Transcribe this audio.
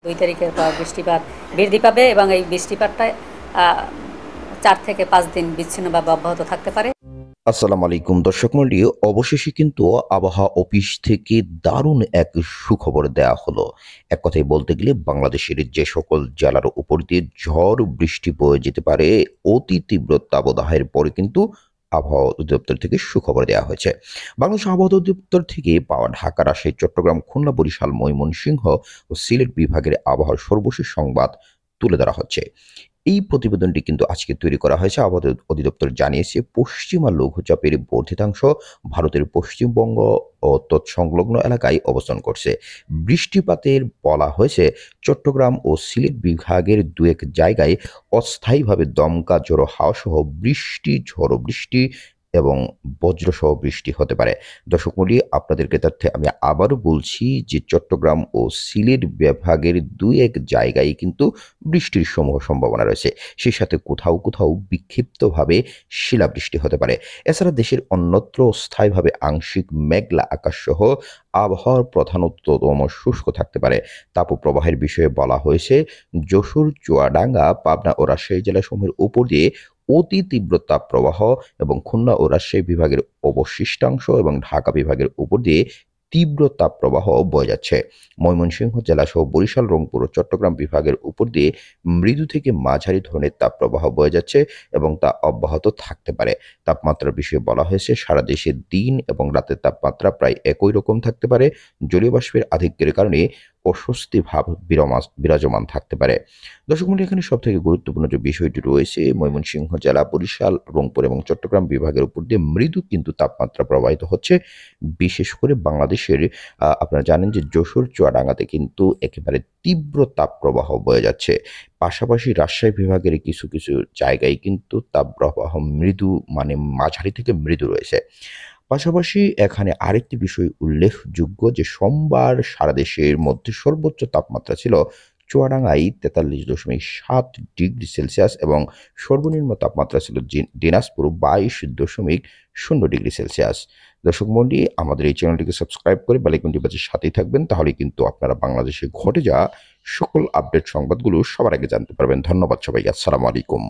2 তারিখের পর বৃষ্টিপাত বৃদ্ধি পাবে এবং এই বৃষ্টিপাতটা 4 থেকে 5 দিন বিচ্ছিন্নভাবে অব্যাহত থাকতে পারে। আসসালামু আলাইকুম দর্শক মণ্ডলী, অবশেষে কিন্তু আবহাওয়া অফিস থেকে দারুণ এক সুখবর দেয়া হলো। এক কথায় বলতে গেলে বাংলাদেশের যে সকল জেলার উপর দিয়ে ঝড় বৃষ্টি বয়ে যেতে পারে, অতি তীব্র তাপদাহের পরে কিন্তু আবহাওয়া অধিদপ্তর থেকে সুখবর দেওয়া হয়েছে। বাংলাদেশ আবহাওয়া অধিদপ্তর থেকে পাওয়া ঢাকা, রাজশাহী, চট্টগ্রাম, খুলনা, বরিশাল, ময়মনসিংহ ও সিলেট বিভাগের আবহাওয়ার সর্বশেষ সংবাদ তুলে ধরা হচ্ছে। এই প্রতিবেদনটি কিন্তু আজকে তৈরি করা হয়েছে। আবহাওয়া অধিদপ্তর জানিয়েছে, পশ্চিমা লঘুচাপের বর্ধিতাংশ ভারতের পশ্চিমবঙ্গ ও তৎসংলগ্ন এলাকায় অবস্থান করছে। বৃষ্টিপাতের বলা হয়েছে, চট্টগ্রাম ও সিলেট বিভাগের দু এক জায়গায় অস্থায়ীভাবে দমকা ঝোড়ো হাওয়া সহ ঝড়ো বৃষ্টি এবং বজ্রসহ বৃষ্টি হতে পারে। দর্শক মণ্ডলী, আপনাদেরকে তথ্যে আমি আবারও বলছি যে চট্টগ্রাম ও সিলেট বিভাগের দু এক জায়গায় কিন্তু বৃষ্টির সম্ভাবনা রয়েছে। সেই সাথে কোথাও কোথাও বিক্ষিপ্তভাবে শিলাবৃষ্টি হতে পারে। এছাড়া দেশের অন্যত্র স্থায়ীভাবে আংশিক মেঘলা আকাশসহ আবহাওয়ার প্রধানতম শুষ্ক থাকতে পারে। তাপপ্রবাহের বিষয়ে বলা হয়েছে, যশোর, চুয়াডাঙ্গা, পাবনা ও রাজশাহী জেলাসমূহের উপর দিয়ে অতি তীব্র তাপপ্রবাহ এবং খুলনা ও রাজশাহী বিভাগের অবশিষ্টাংশ এবং ঢাকা বিভাগের উপর দিয়ে তীব্র তাপপ্রবাহ বয়ে যাচ্ছে। ময়মনসিংহ জেলাসহ বরিশাল, রংপুর ও চট্টগ্রাম বিভাগের উপর দিয়ে মৃদু থেকে মাঝারি ধরনের তাপপ্রবাহ বয়ে যাচ্ছে এবং তা অব্যাহত থাকতে পারে। তাপমাত্রার বিষয়ে বলা হয়েছে, সারা দেশে দিন এবং রাতের তাপমাত্রা প্রায় একই রকম থাকতে পারে। জলীয় বাষ্পের আধিক্যের কারণে অস্বস্তি ভাব বিরাজমান থাকতে পারে। দর্শক মণ্ডলী, এখানে সবথেকে গুরুত্বপূর্ণ যে বিষয়টি রয়েছে, ময়মনসিংহ জেলা, বরিশাল, রংপুর এবং চট্টগ্রাম বিভাগের উপর দিয়ে মৃদু কিন্তু তাপমাত্রা প্রবাহিত হচ্ছে। বিশেষ করে বাংলাদেশের আপনারা জানেন যে যশোর, চুয়াডাঙ্গাতে কিন্তু একেবারে তীব্র তাপপ্রবাহ বয়ে যাচ্ছে। পাশাপাশি রাজশাহী বিভাগের কিছু কিছু জায়গায় কিন্তু তাপপ্রবাহ মৃদু মানে মাঝারি থেকে মৃদু রয়েছে। পাশাপাশি এখানে আরেকটি বিষয় উল্লেখযোগ্য যে সোমবার সারা দেশের মধ্যে সর্বোচ্চ তাপমাত্রা ছিল চুয়াডাঙ্গায় 43.7 ডিগ্রি সেলসিয়াস এবং সর্বনিম্ন তাপমাত্রা ছিল দিনাজপুর 22.0 ডিগ্রি সেলসিয়াস। দর্শক মণ্ডলী, আমাদের এই চ্যানেলটিকে সাবস্ক্রাইব করে বেল আইকনটি বাজিয়ে সাথেই থাকবেন, তাহলে কিন্তু আপনারা বাংলাদেশে ঘটে যাওয়া সকল আপডেট সংবাদগুলো সবার আগে জানতে পারবেন। ধন্যবাদ সবাইকে। আসসালামু আলাইকুম।